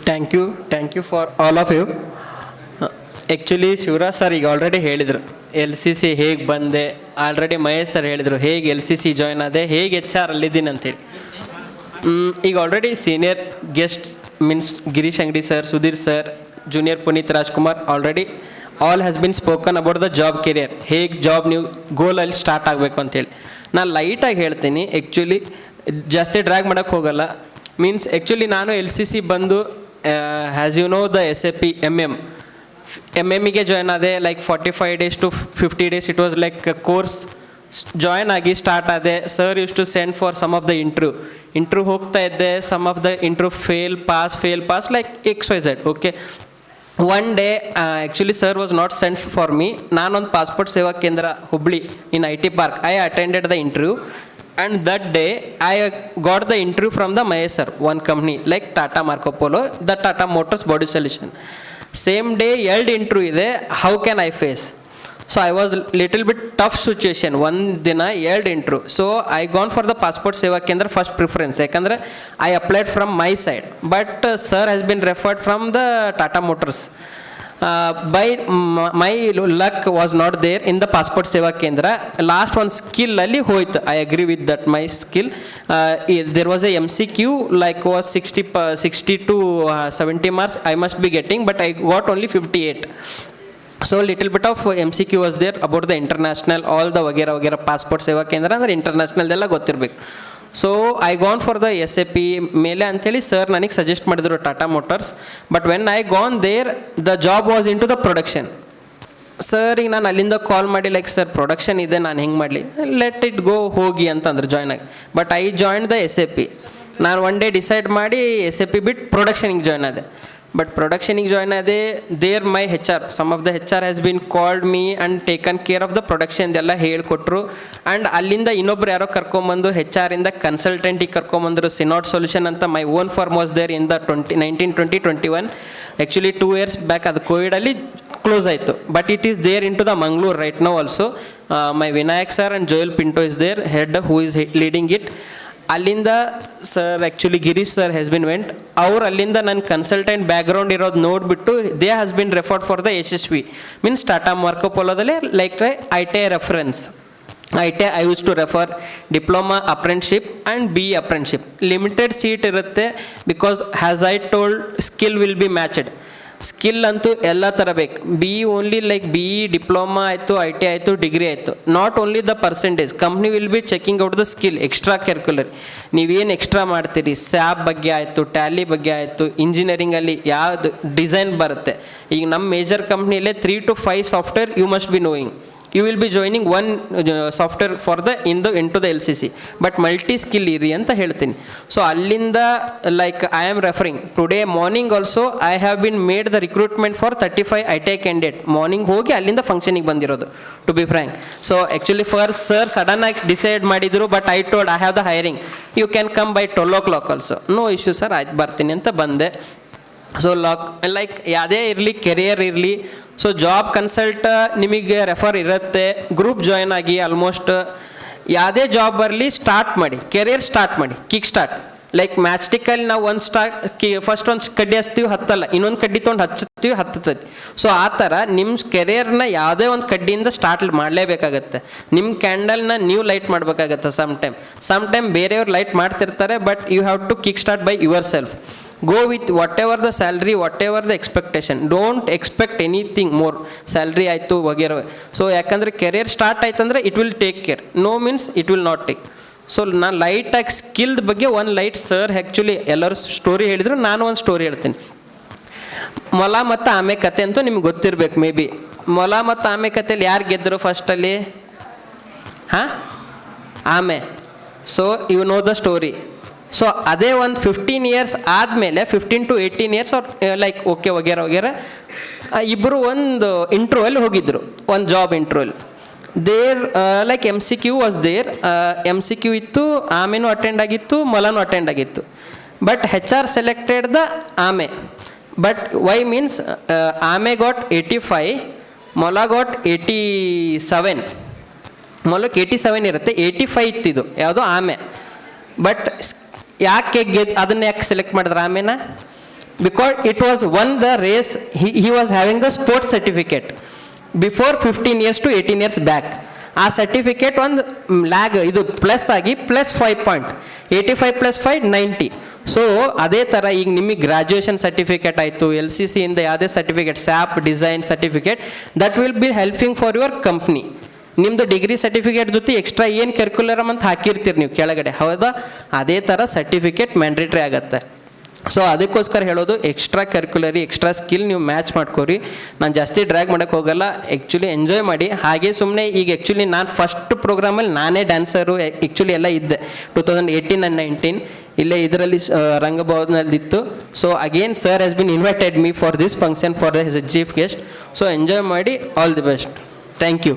Thank you for all of you. Actually Shivaraj sir ಈಗ already ಹೇಳಿದರು L C C ಹೇಗೆ ಬಂದೆ, ಆಲ್ರೆಡಿ ಮಹೇಶ್ ಸರ್ ಹೇಳಿದರು ಹೇಗೆ ಎಲ್ ಸಿ ಸಿ ಜಾಯ್ನ್ ಆದೆ, ಹೇಗೆ ಎಚ್ ಆರ್ ಅಲ್ಲಿದ್ದೀನಿ ಅಂತೇಳಿ. ಈಗ already senior guests means Girish Angadi sir, Sudhir sir, junior Puneeth Rajkumar already all has bin spoken about the job career, ಹೇಗೆ ಜಾಬ್ ನೀವು ಗೋಲಲ್ಲಿ ಸ್ಟಾರ್ಟ್ ಆಗಬೇಕು ಅಂತೇಳಿ. ನಾನು ಲೈಟಾಗಿ ಹೇಳ್ತೀನಿ, ಆ್ಯಕ್ಚುಲಿ ಜಾಸ್ತಿ ಡ್ರ್ಯಾಗ್ ಮಾಡೋಕ್ಕೆ ಹೋಗಲ್ಲ. ಮೀನ್ಸ್ ಆ್ಯಕ್ಚುಲಿ ನಾನು ಎಲ್ ಸಿ ಸಿ ಬಂದು has you know the SAP MM ಗೆ ಜಾಯ್ನ್ ಆದೆ. Like 45 days to 50 days it was like course. Join ಆಗಿ ಸ್ಟಾರ್ಟ್ ಆದೆ. Sir used to send for some of the interview ಹೋಗ್ತಾ ಇದ್ದೆ. Some of the interview fail pass like XYZ. Okay, one day actually sir was not send for me. ನಾನೊಂದು passport Seva Kendra Hubli in IT park I attended the interview. And that day I got the interview from the Mahesh sir, one company like Tata Marco Polo, the Tata Motors Body Solution. Same day ಎರಡು interview ಇದೆ. How can I face? So I was little bit tough situation. ಒಂದು ದಿನ ಎರಡು interview. So I gone for the passport ಸೇವಾ ಕೇಂದ್ರ first preference. ಯಾಕಂದರೆ I applied from my side, but sir has been referred from the Tata Motors. By my luck was not there in the passport ಸೇವಾ ಕೇಂದ್ರ. Last ಒಂದು ಸ್ಕಿಲ್ಲಲ್ಲಿ ಹೋಯ್ತು. I agree with that my skill. There was a MCQ like was 60 to 70 marks I must be getting, but I got only 58. So little bit of MCQ was there about the international, all the ವಗೇರ passport Seva Kendra ಅಂದರೆ ಇಂಟರ್ನ್ಯಾಷನಲ್ದೆಲ್ಲ ಗೊತ್ತಿರಬೇಕು. So I gone for the SAP ಮೇಲೆ ಅಂಥೇಳಿ sir ನನಗೆ suggest ಮಾಡಿದರು Tata motors. But when I gone there the job was in to the production. ಸರಿಗೆ ನಾನು ಅಲ್ಲಿಂದ ಕಾಲ್ ಮಾಡಿ ಲೈಕ್ ಸರ್ ಪ್ರೊಡಕ್ಷನ್ ಇದೆ, ನಾನು ಹೆಂಗೆ ಮಾಡಲಿ, ಲೆಟ್ ಇಟ್ ಗೋ ಹೋಗಿ ಅಂತಂದ್ರೆ ಜಾಯ್ನ್ ಆಗಿ. But I join the SAP. ನಾನು ಒನ್ ಡೇ ಡಿಸೈಡ್ ಮಾಡಿ SAP ಬಿಟ್ಟು ಪ್ರೊಡಕ್ಷನಿಗೆ ಜಾಯ್ನ್ ಆದೆ. ಬಟ್ ಪ್ರೊಡಕ್ಷನಿಗೆ ಜಾಯ್ನ್ ಆದೆ. There my HR, some of the HR has been called me and taken care of the ಪ್ರೊಡಕ್ಷನ್ದೆಲ್ಲ ಹೇಳಿಕೊಟ್ರು. ಆ್ಯಂಡ್ ಅಲ್ಲಿಂದ ಇನ್ನೊಬ್ರು ಯಾರೋ ಕರ್ಕೊಂಬಂದು HR ಕನ್ಸಲ್ಟೆಂಟಿಗೆ ಕರ್ಕೊಂಬಂದರು. ಸಿನಾಟ್ ಸೊಲ್ಯೂಷನ್ ಅಂತ my own firm was there in the 2019-2021. Actually 2 years back ಅದು ಕೋವಿಡಲ್ಲಿ ಕ್ಲೋಸ್ ಆಯಿತು. But it is there in to the Mangalore right now also. My Vinayak sir and Joel Pinto is there head who is leading it. ಅಲ್ಲಿಂದ sir actually Girish sir has bin went. ಅವ್ರು ಅಲ್ಲಿಂದ ನನ್ನ consultant background ಇರೋದು ನೋಡಿಬಿಟ್ಟು they has bin referred for the SSV means Tata Marco ಪೋಲೋದಲ್ಲೇ like ITI reference. ITI I use to refer diploma apprenticeship and BE apprenticeship. Limited seat ಇರುತ್ತೆ because has I told skill will be matched. Skill ಅಂತೂ ಎಲ್ಲ ಥರ ಬೇಕು. BE only like BE diploma ಆಯಿತು, ITI ಆಯಿತು, degree ಆಯಿತು. Not only the percentage. Company will be checking out the skill extra curricular. ನೀವೇನು extra ಮಾಡ್ತೀರಿ, SAP ಬಗ್ಗೆ ಆಯಿತು, ಟ್ಯಾಲಿ ಬಗ್ಗೆ ಆಯಿತು, ಇಂಜಿನಿಯರಿಂಗಲ್ಲಿ ಯಾವುದು ಡಿಸೈನ್ ಬರುತ್ತೆ. ಈಗ ನಮ್ಮ ಮೇಜರ್ ಕಂಪ್ನಿಯಲ್ಲೇ 3 to 5 software you must be knowing. You will be joining one software for the into the LCC, but multi skill ಇರಿ ಅಂತ ಹೇಳ್ತೀನಿ. ಸೊ ಅಲ್ಲಿಂದ like I am referring today morning also I have been made the recruitment for 35 ITI candidate. Morning ಹೋಗಿ ಅಲ್ಲಿಂದ ಫಂಕ್ಷನಿಗೆ ಬಂದಿರೋದು to be frank. So actually for sir sudden ಆಗಿ decide ಮಾಡಿದರು. But I told I have the hiring, you can come by 12 o'clock also. No issue sir, ಆಯ್ತು ಬರ್ತೀನಿ ಅಂತ ಬಂದೆ. ಸೊ ಲೈಕ್ ಯಾವುದೇ ಇರಲಿ, ಕೆರಿಯರ್ ಇರಲಿ, ಸೊ ಜಾಬ್ ಕನ್ಸಲ್ಟ್ ನಿಮಗೆ ರೆಫರ್ ಇರುತ್ತೆ. ಗ್ರೂಪ್ ಜಾಯ್ನ್ ಆಗಿ ಆಲ್ಮೋಸ್ಟ್ ಯಾವುದೇ ಜಾಬ್ ಬರಲಿ ಸ್ಟಾರ್ಟ್ ಮಾಡಿ, ಕೆರಿಯರ್ ಸ್ಟಾರ್ಟ್ ಮಾಡಿ, ಕಿಕ್ ಸ್ಟಾರ್ಟ್. ಲೈಕ್ ಮ್ಯಾಚ್ಟಿಕಲ್ಲಿ ನಾವು ಫಸ್ಟ್ ಒಂದು ಕಡ್ಡಿ ಹಚ್ತೀವಿ, ಹತ್ತಲ್ಲ, ಇನ್ನೊಂದು ಕಡ್ಡಿ ತೊಗೊಂಡು ಹಚ್ತೀವಿ, ಹತ್ತತೈತಿ. ಸೊ ಆ ಥರ ನಿಮ್ಮ ಕೆರಿಯರ್ನ ಯಾವುದೇ ಒಂದು ಕಡ್ಡಿಯಿಂದ ಸ್ಟಾರ್ಟ್ ಮಾಡಲೇಬೇಕಾಗತ್ತೆ. ನಿಮ್ಮ ಕ್ಯಾಂಡಲ್ನ ನೀವು ಲೈಟ್ ಮಾಡಬೇಕಾಗತ್ತೆ. ಸಮ್ ಟೈಮ್ ಬೇರೆಯವ್ರು ಲೈಟ್ ಮಾಡ್ತಿರ್ತಾರೆ, but you have to kick start by yourself. Go with whatever the salary, whatever the expectation. Don't expect anything more. Salary ಆಯಿತು ವಗೇರ. ಸೊ ಯಾಕಂದರೆ ಕೆರಿಯರ್ ಸ್ಟಾರ್ಟ್ ಆಯ್ತಂದರೆ it will take care. No means it will not take. So ನಾನು ಲೈಟಾಗಿ ಸ್ಕಿಲ್ದ ಬಗ್ಗೆ ಒಂದು light sir actually ಎಲ್ಲರೂ ಸ್ಟೋರಿ ಹೇಳಿದರು, ನಾನು ಒಂದು ಸ್ಟೋರಿ ಹೇಳ್ತೀನಿ. ಮೊಲ ಮತ್ತು ಆಮೆ ಕತೆ ಅಂತೂ ನಿಮ್ಗೆ ಗೊತ್ತಿರಬೇಕು ಮೇ ಬಿ. ಮೊಲ ಮತ್ತು ಆಮೆ ಕತೆಯಲ್ಲಿ ಯಾರು ಗೆದ್ದರು ಫಸ್ಟಲ್ಲಿ? ಆಮೆ. So you know the story. So ಅದೇ ಒಂದು 15 years ಆದಮೇಲೆ 15 to 18 years ಅವ್ರು ಲೈಕ್ ಓಕೆ ವಗೇರ ಇಬ್ಬರು ಒಂದು ಇಂಟ್ರ್ಯೂವಲ್ಲಿ ಹೋಗಿದ್ದರು, ಒಂದು ಜಾಬ್ ಇಂಟ್ರ್ಯೂವಲ್ಲಿ. There like MCQ was there. MCQ ಇತ್ತು, ಆಮೆನೂ ಅಟೆಂಡ್ ಆಗಿತ್ತು, ಮೊಲನೂ ಅಟೆಂಡ್ ಆಗಿತ್ತು. ಬಟ್ HR ಸೆಲೆಕ್ಟೆಡ್ ದ ಆಮೆ. ಬಟ್ ವೈ ಮೀನ್ಸ್ ಆಮೆ ಗಾಟ್ 85, ಮೊಲ ಗಾಟ್ 87. ಮೊಲಕ್ಕೆ 87 ಇರುತ್ತೆ, 85 ಇತ್ತಿದು ಯಾವುದೋ ಆಮೆ. ಬಟ್ ಯಾಕೆ ಅದನ್ನ ಯಾಕೆ ಸೆಲೆಕ್ಟ್ ಮಾಡಿದ್ರೆ ಆಮೇನ? because it was won the race, he was having the sports certificate before 15 years to 18 years back. ಆ ಸರ್ಟಿಫಿಕೇಟ್ ಒಂದು ಲ್ಯಾಗ್ ಇದು ಪ್ಲಸ್ ಆಗಿ +5 85 + 5 90. ಸೊ ಅದೇ ಥರ ಈಗ ನಿಮಗೆ ಗ್ರ್ಯಾಜುಯೇಷನ್ ಸರ್ಟಿಫಿಕೇಟ್ ಆಯಿತು, LCC ಇಂದ ಯಾವುದೇ certificate, sap design certificate, that will be helping for your company. ನಿಮ್ಮದು ಡಿಗ್ರಿ ಸರ್ಟಿಫಿಕೇಟ್ ಜೊತೆ ಎಕ್ಸ್ಟ್ರಾ ಏನು ಕರಿಕ್ಯುಲರಮ್ ಅಂತ ಹಾಕಿರ್ತೀರಿ ನೀವು ಕೆಳಗಡೆ, ಹೌದಾ? ಅದೇ ಥರ ಸರ್ಟಿಫಿಕೇಟ್ ಮ್ಯಾಂಡೇಟ್ರಿ ಆಗುತ್ತೆ. ಸೊ ಅದಕ್ಕೋಸ್ಕರ ಹೇಳೋದು, ಎಕ್ಸ್ಟ್ರಾ ಕರಿಕ್ಯುಲರಿ ಎಕ್ಸ್ಟ್ರಾ ಸ್ಕಿಲ್ ನೀವು ಮ್ಯಾಚ್ ಮಾಡ್ಕೋರಿ. ನಾನು ಜಾಸ್ತಿ ಡ್ರ್ಯಾಗ್ ಮಾಡೋಕ್ಕೆ ಹೋಗಲ್ಲ, ಆ್ಯಕ್ಚುಲಿ ಎಂಜಾಯ್ ಮಾಡಿ. ಹಾಗೆ ಸುಮ್ಮನೆ ಈಗ ಆ್ಯಕ್ಚುಲಿ ನಾನು ಫಸ್ಟ್ ಪ್ರೋಗ್ರಾಮಲ್ಲಿ ನಾನೇ ಡ್ಯಾನ್ಸರು ಆ್ಯಕ್ಚುಲಿ ಎಲ್ಲ ಇದ್ದೆ 2018 and 19 ಇಲ್ಲೇ ಇದರಲ್ಲಿ ರಂಗಭವನದಲ್ಲಿತ್ತು. So again sir has bin invited me for this function for as a chief guest. So enjoy ಮಾಡಿ, all the best. Thank you.